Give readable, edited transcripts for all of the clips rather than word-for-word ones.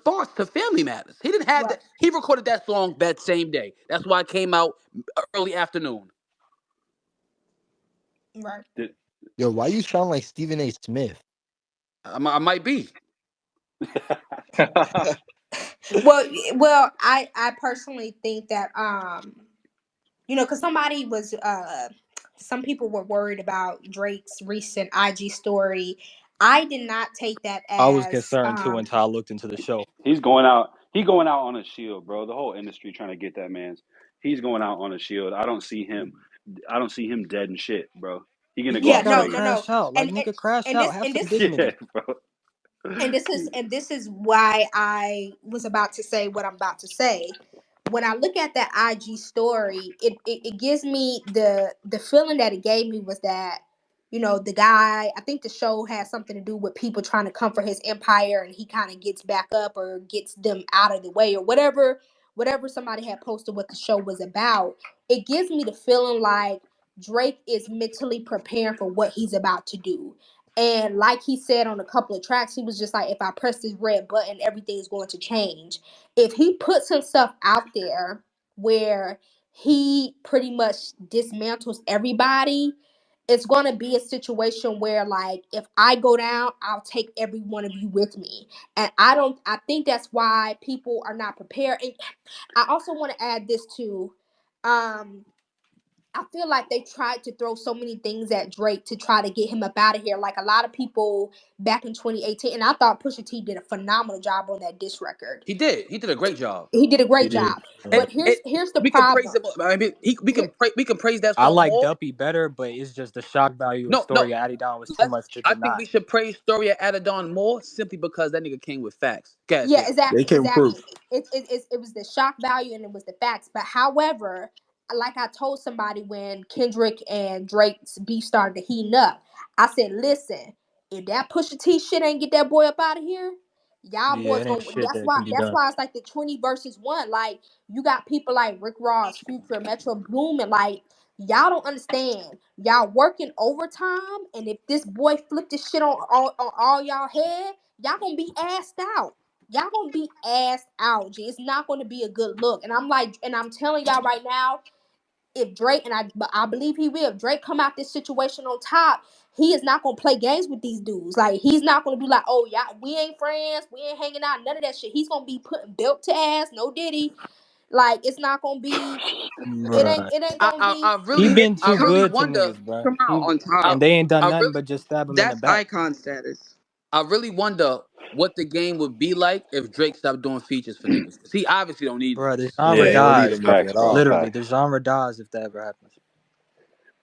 response to Family Matters. He didn't have Right. that. He recorded that song that same day. That's why it came out early afternoon. Right. Did- Yo, why you sound like Stephen A. Smith? I might be. Well, I personally think that because some people were worried about Drake's recent IG story. I did not take that I was as concerned too until I looked into the show. He's going out. He going out on a shield, bro. The whole industry trying to get that man's. He's going out on a shield. I don't see him. I don't see him dead and shit, bro. He He gonna go yeah, just out gotta no, swinging. no, no, crash out. Like and and, nigga, crash and out. this Have and some this Yeah, dignity. bro. and this is why I was about to say what I'm about to say. When I look at that IG story, it gives me the feeling that it gave me was that the guy. I think the show has something to do with people trying to come for his empire, and he kind of gets back up or gets them out of the way or whatever somebody had posted what the show was about. It gives me the feeling like Drake is mentally preparing for what he's about to do. And like he said on a couple of tracks, he was just like, if I press this red button, everything's going to change. If he puts himself out there where he pretty much dismantles everybody, it's going to be a situation where, like, if I go down, I'll take every one of you with me. And I think that's why people are not prepared. And I also want to add this too. Um, I feel like they tried to throw so many things at Drake to try to get him up out of here. Like a lot of people back in 2018, and I thought Pusha T did a phenomenal job on that diss record. He did. He did a great job. He did a He great did. job. And, But Right. and here's the we can praise problem. him. I mean, Here- we can praise that I song like more. Duppy better, but it's just the shock value of No, no. story of Adidon was too Let's. much to I think deny. we should praise Storia Adidon more simply because that nigga came with facts. Guys, Yeah, yeah. They exactly, came proof. exactly. It was the shock value and it was the facts. But however, like I told somebody when Kendrick and Drake's beef started to heat up, I said, listen, if that Pusha T shit ain't get that boy up out of here, y'all Yeah, boys it ain't gonna. shit That's that why. can be That's done. why it's like the 20 versus one. Like you got people like Rick Ross, Future, Metro Bloom, and like y'all don't understand. Y'all working overtime, and if this boy flip this shit on all y'all head, y'all gonna be assed out. Y'all gonna be assed out. G. It's not gonna be a good look. And I'm like, and I'm telling y'all right now, if Drake and I believe he will. If Drake come out this situation on top, he is not gonna play games with these dudes. Like he's not gonna be like, oh yeah, we ain't friends, we ain't hanging out, none of that shit. He's gonna be putting belt to ass, no Diddy. Like it's not gonna be. Right. It ain't gonna be. He been I too really good to wonder. niggas, bro. Come out He on I, and top. they ain't done I nothing really, but just stab him in the That's back. icon status. I really wonder what the game would be like if Drake stopped doing features for niggas. 'Cause he obviously don't need Bro, the niggas. genre Yeah, he don't need dies, them bro. niggas Facts, at bro. all. Literally, Facts. the genre dies if that ever happens.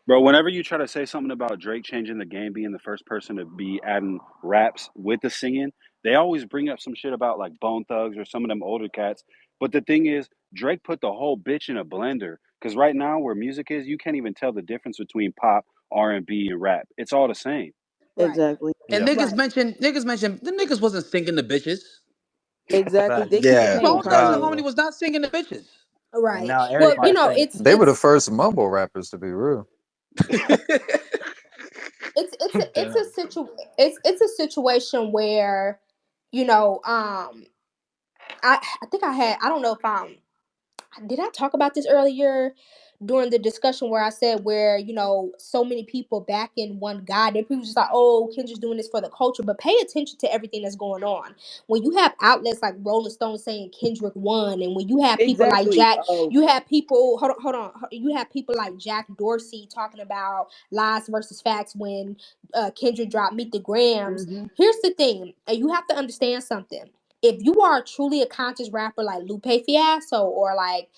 Bro, whenever you try to say something about Drake changing the game, being the first person to be adding raps with the singing, they always bring up some shit about like Bone Thugs or some of them older cats. But the thing is, Drake put the whole bitch in a blender. Because right now, where music is, you can't even tell the difference between pop, R&B, and rap. It's all the same. Right, Exactly. And Yeah, right, niggas mentioned the niggas wasn't singing the bitches. Exactly. fact. They keep it Yeah, paying Bone Thugs and nah. Homie crazy. was not singing the bitches. And right. now Well, everybody saying it. They were the first mumble rappers, to be real. It's a situation where you know I think I don't know if did I talk about this earlier during the discussion where I said where so many people back in one guy, that people just like, oh, Kendra's doing this for the culture, but pay attention to everything that's going on. When you have outlets like Rolling Stone saying Kendrick won, and when you have people like Exactly. Jack, you have people you have people like Jack Dorsey talking about lies versus facts when Kendrick dropped Meet the Grams. Mm-hmm. Here's the thing, and you have to understand something. If you are truly a conscious rapper like Lupe Fiasco or like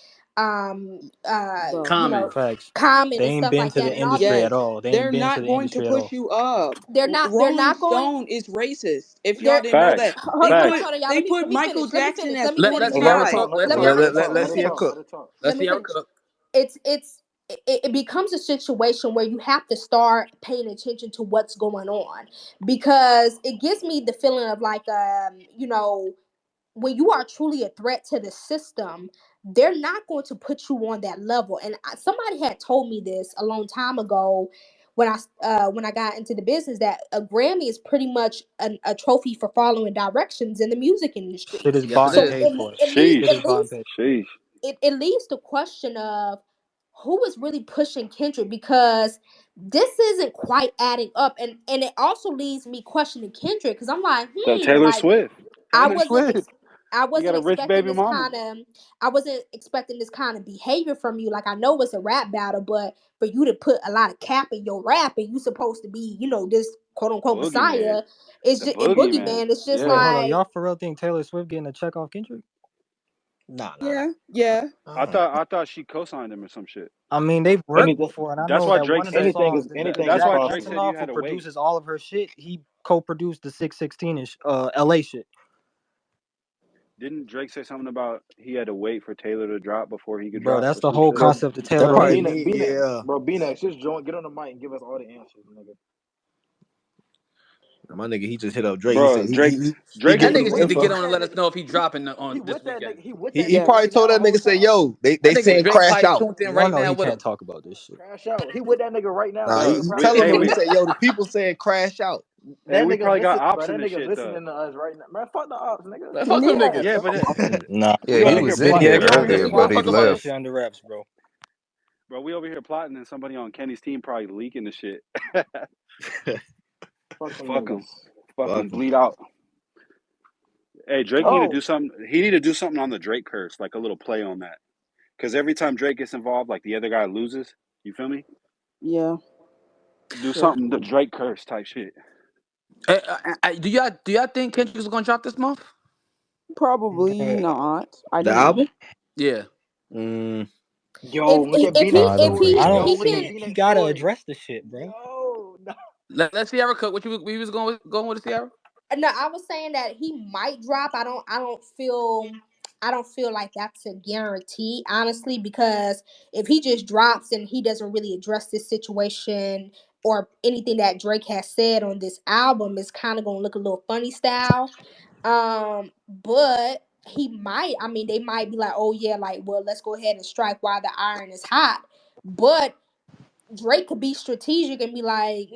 Bro. Common. Facts. Common They and ain't stuff been like to that the and all industry Yes. at all. They ain't They're been to not the going to industry at push all. you up. they're Rolling not going Stone is racist. If y'all they're didn't know that. Facts. hold, They hold on Facts. put hold on y'all, they let put me Michael finish let me Jackson finish as let me Let finish let's Well, see let her her y'all talk. cook. Let her Let's let see me talk. her Let, finish let, cook. let, let let's me see her finish cook. Let's let me see her finish cook. It becomes a situation where you have to start paying attention to what's going on, because it gives me the feeling of like when you are truly a threat to the system, they're not going to put you on that level. And somebody had told me this a long time ago when I got into the business, that a Grammy is pretty much a trophy for following directions in the music industry. Shit is Yes, bought it and So is. paid for. Sheesh. Shit is bought and paid. Sheesh. it leads to question of who is really pushing Kendrick, because this isn't quite adding up, and it also leaves me questioning Kendrick, because I'm like, That Taylor like Swift. I Taylor wasn't Swift. I You got wasn't a rich expecting baby this mama. kind of I wasn't expecting this kind of behavior from you. Like, I know it's a rap battle, but for you to put a lot of cap in your rap and you supposed to be, this quote unquote Boogeyman. messiah, it's The just a boogeyman. boogeyman. It's just Wait, Yeah. hold on. like, Y'all for real think Taylor Swift getting a check off Kendrick? Nah, nah, Yeah, yeah. nah. I thought she co-signed him or some shit. I mean, they've worked Anything, before, and I That's know why that Drake one of the said. anything is songs, anything is That's Jack why Drake possible. said you Antonoff, who had to wait. produces all of her shit, he co-produced the 616 ish LA shit. Didn't Drake say something about he had to wait for Taylor to drop before he could Bro, drop that's or the some whole shit? Bro, concept of That Taylor bro, probably hating. B-Nex, mean, B-Nex, yeah. bro, B-Nex, just join, get on the mic and give us all the answers, nigga. My nigga, he just hit up Drake. He Bro, said Drake he Drake That giving is him nigga the need to He get info. on with and that let nigga. us know if he dropping He on this with that weekend. nigga. He with that He nigga Yes. probably right told now the that whole nigga say, time. yo, they That nigga saying Drake crash probably out. tuned in Y'all right know now he with can't him. talk about this shit. Crash out. He with that nigga right now, Nah, bro. bro. he We Crash tell him hey out. when he we say, yo, the people saying crash out. hey That we nigga probably got listen, ops bro. in That this nigga shit though. listening to us right now, man. Fuck the ops, nigga. Man, fuck them Yeah, niggas. Yeah, bro. but Nah, we Yeah, he over Fuck here was in yeah, here plotting. we We over don't here get earlier, we don't but plotting he fuck and about that somebody, left. shit under wraps, bro. bro. We over here plotting and somebody on Kenny's team probably leaking the shit. fuck them Fuck niggas. him. Fuck Fuck him. him. Bleed out. Hey, Drake need to Oh, do something. He need to do something on the Drake curse, like a little play on that. Because every time Drake gets involved, like the other guy loses. You feel me? Yeah. Do True. something the Drake curse type shit. Do y'all think Kendrick is gonna drop this month? Probably Bruh, not. I The don't know. album? Yeah. Mm, yo, look at if he B-Nex I if don't story. think I he don't so. Yo, he look at can see. He B-Nex gotta story. address the shit, bro. Yo, no. Let's Sierra cook. What you was going with Sierra? No, I was saying that he might drop. I don't feel like that's a guarantee, honestly, because if he just drops and he doesn't really address this situation or anything that Drake has said on this album, it's kind of gonna look a little funny style. But he might. I mean, they might be like, "Oh yeah, like, well, let's go ahead and strike while the iron is hot." But Drake could be strategic and be like,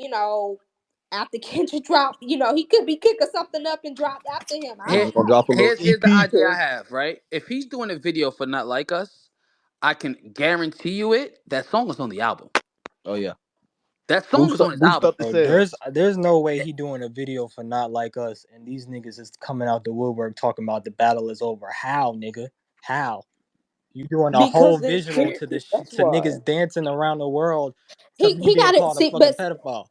after Kendrick drop, he could be kicking something up and drop after him. I Here, he's don't gonna know. drop a little here's the EP. idea I True. have. Right, if he's doing a video for Not Like Us, I can guarantee you that song is on the album. Oh yeah. That song is on his Boost album. up the Bro, there's sales. there's no way he doing a video for Not Like Us, and these niggas is coming out the woodwork talking about the battle is over. How, nigga? How? You doing a whole Because they visual care. to this That's to why. niggas dancing around the world to He me he being got to called a see, fucking pedophile.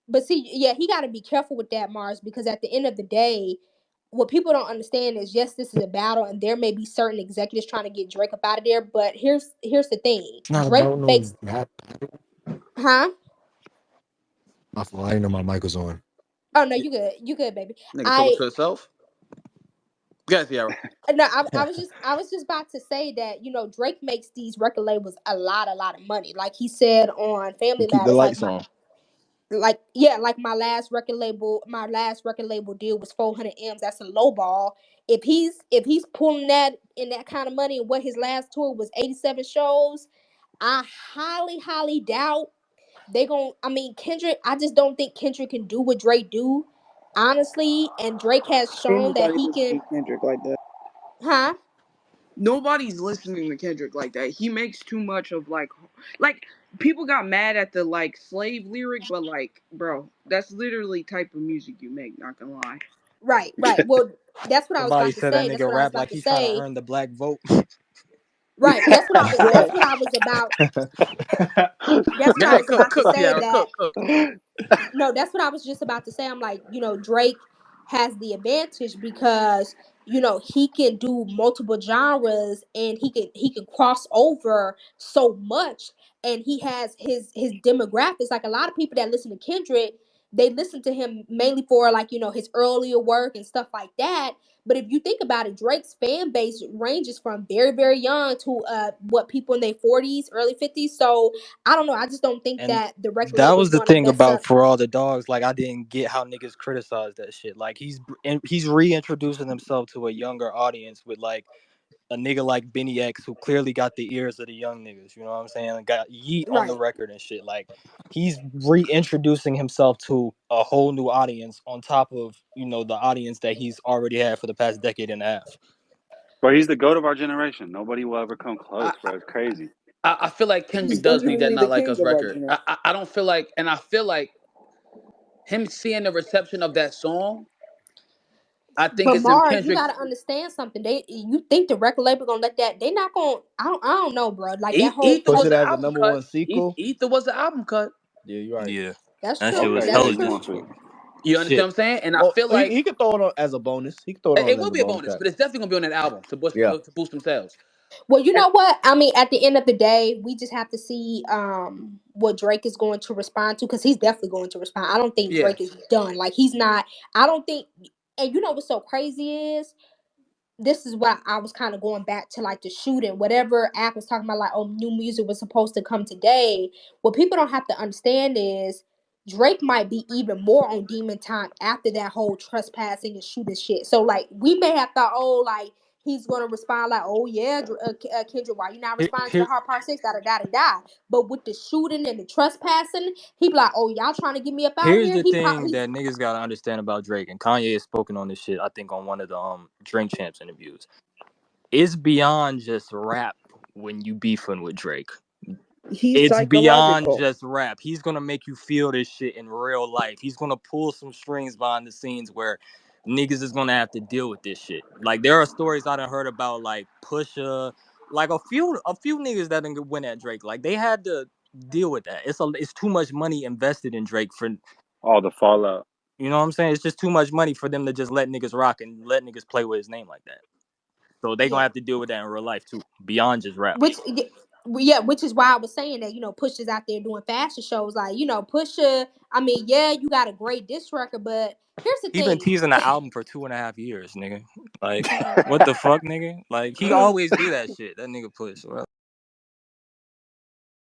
but see, yeah, he got to be careful with that, Mars, because at the end of the day, what people don't understand is, yes, this is a battle, and there may be certain executives trying to get Drake up out of there. But here's the thing: It's not Drake about no makes, rap. huh? My fault. I didn't know my mic was on. Oh no, you good, baby. Nigga talking I to himself. Guys, Sierra. No, I was just about to say that Drake makes these record labels a lot of money. Like he said on To Family keep the Matters, lights on. like my last record label deal was 400 m's. That's a low ball. If he's pulling that in that kind of money, and what his last tour was 87 shows, I highly doubt they gon' I mean, Kendrick, I just don't think Kendrick can do what Drake do, honestly. And Drake has Ain't shown that nobody he listening can. to Kendrick like that. Huh? Nobody's listening to Kendrick like that. He makes too much of like people got mad at the like slave lyric, but like, bro, that's literally type of music you make. Not gonna lie. Right. Well, that's what I was Somebody about to said that say. That's nigga what I was rap about like to he trying to say. earn the black vote. Right. That's what I was. Yes. That's what I was about. That's what Go I ahead, was about to cook, say. Sierra, That cook. No, that's what I was just about to say. I'm like, Drake has the advantage because he can do multiple genres, and he can cross over so much, and he has his demographics. Like, a lot of people that listen to Kendrick, they listen to him mainly for, like, his earlier work and stuff like that. But if you think about it, Drake's fan base ranges from very, very young to what, people in their 40s, early 50s. So I don't know. I just don't think And that the record that label was is the going to thing mess about up. For All the Dogs. Like, I didn't get how niggas criticize that shit. Like, he's reintroducing himself to a younger audience with like a nigga like Benny X, who clearly got the ears of the young niggas, you know what I'm saying? And got Yeet on the Right. record and shit. Like, he's reintroducing himself to a whole new audience on top of, the audience that he's already had for the past decade and a half. Bro, he's the goat of our generation. Nobody will ever come close, I, bro. It's crazy. I feel like He's Kendrick does need that definitely the Not Like king Us of our record. generation. I don't feel like, and I feel like him seeing the reception of that song, I think But it's in Mars, you Kendrick. gotta understand something. You think the record label gonna let that? They not gonna. I don't know, bro. Like that whole Ether Push was it the as a album number cut. one sequel. Ether was the album cut. Yeah, you're right. Yeah. That's That shit true. was Okay, That's yeah, hella you true. want to. disrespectful. You understand Shit. what I'm saying? And I Well, feel he like could throw it on as a bonus. He could throw it it on as will a be a bonus bonus, track. but it's definitely gonna be on that album to boost Yeah. to boost them sales. Well, you And know what? I mean, at the end of the day, we just have to see what Drake is going to respond to, because he's definitely going to respond. I don't think yeah, Drake is done. Like he's not. I don't think. And you know what's so crazy is, this is why I was kind of going back to like the shooting, whatever App was talking about, like, oh, new music was supposed to come today. What people don't have to understand is Drake might be even more on demon time after that whole trespassing and shooting shit. So like we may have thought, oh, like he's gonna respond like, oh yeah, Kendrick, why you not Here, responding to the here, Hard Part 6, da da da da da. But with the shooting and the trespassing, he be like, oh, y'all trying to get me up out here's here? the He thing probably. that niggas gotta understand about Drake, and Kanye has spoken on this shit, I think, on one of the Drink Champs interviews. It's beyond just rap when you beefing with Drake. He's It's beyond psychological. just rap. He's gonna make you feel this shit in real life. He's gonna pull some strings behind the scenes where niggas is gonna have to deal with this shit. Like, there are stories I done heard about, like Pusha, like a few niggas that didn't win at Drake. Like, they had to deal with that. It's too much money invested in Drake for, All the fallout. you know what I'm saying? It's just too much money for them to just let niggas rock and let niggas play with his name like that. So they gonna Yeah. have to deal with that in real life too, beyond just rap. Which yeah, which is why I was saying that, Pusha's out there doing fashion shows. Like, Pusha, I mean, yeah, you got a great disc record, but here's the He been thing. teasing the album for 2.5 years, nigga. Like, what the fuck, nigga? Like, he always do that shit. That nigga Push. Well,